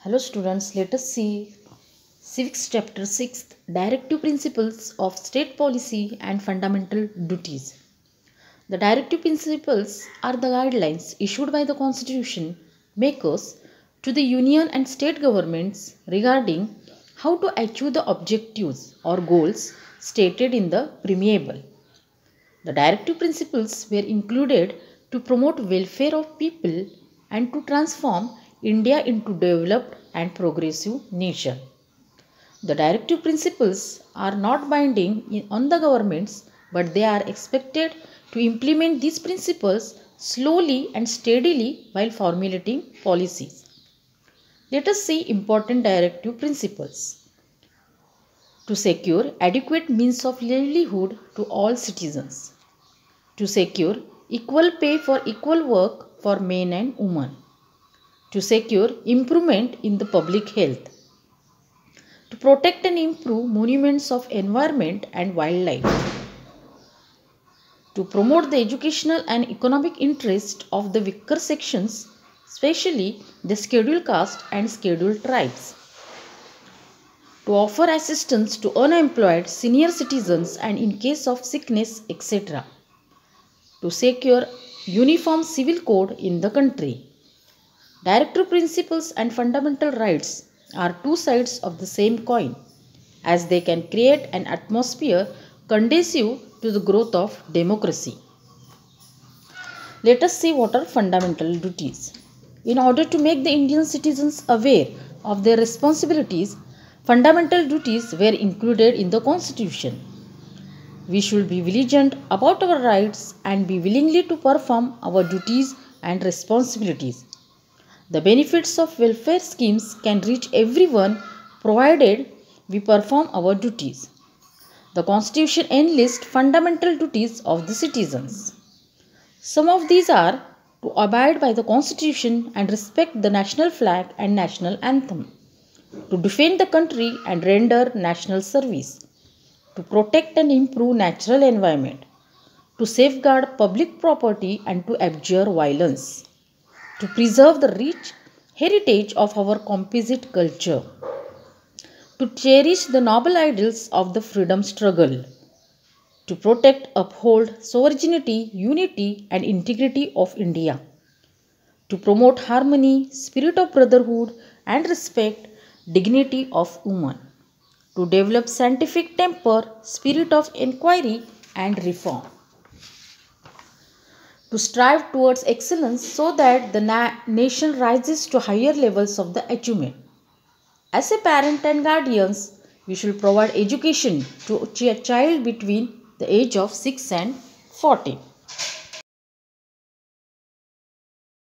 Hello students, let us see Civics Chapter 6 Directive Principles of State Policy and Fundamental Duties. The directive principles are the guidelines issued by the Constitution makers to the Union and state governments regarding how to achieve the objectives or goals stated in the preamble. The directive principles were included to promote welfare of people and to transform India into developed and progressive nation. The directive principles are not binding on the governments, but they are expected to implement these principles slowly and steadily while formulating policies. Let us see important directive principles. To secure adequate means of livelihood to all citizens. To secure equal pay for equal work for men and women. To secure improvement in the public health. To protect and improve monuments of environment and wildlife. To promote the educational and economic interest of the weaker sections, especially the scheduled caste and scheduled tribes. To offer assistance to unemployed senior citizens and in case of sickness, etc. To secure uniform civil code in the country. Directive principles and fundamental rights are two sides of the same coin, as they can create an atmosphere conducive to the growth of democracy. Let us see what are fundamental duties. In order to make the Indian citizens aware of their responsibilities, fundamental duties were included in the Constitution. We should be vigilant about our rights and be willingly to perform our duties and responsibilities. The benefits of welfare schemes can reach everyone provided we perform our duties. The Constitution enlists fundamental duties of the citizens. Some of these are to abide by the Constitution and respect the national flag and national anthem, to defend the country and render national service, to protect and improve natural environment, to safeguard public property and to abjure violence, to preserve the rich heritage of our composite culture, to cherish the noble ideals of the freedom struggle, to protect, uphold sovereignty, unity and integrity of India, to promote harmony, spirit of brotherhood and respect, dignity of woman, to develop scientific temper, spirit of inquiry and reform, to strive towards excellence so that the nation rises to higher levels of the achievement. As a parent and guardians, we should provide education to a child between the age of 6 and 14.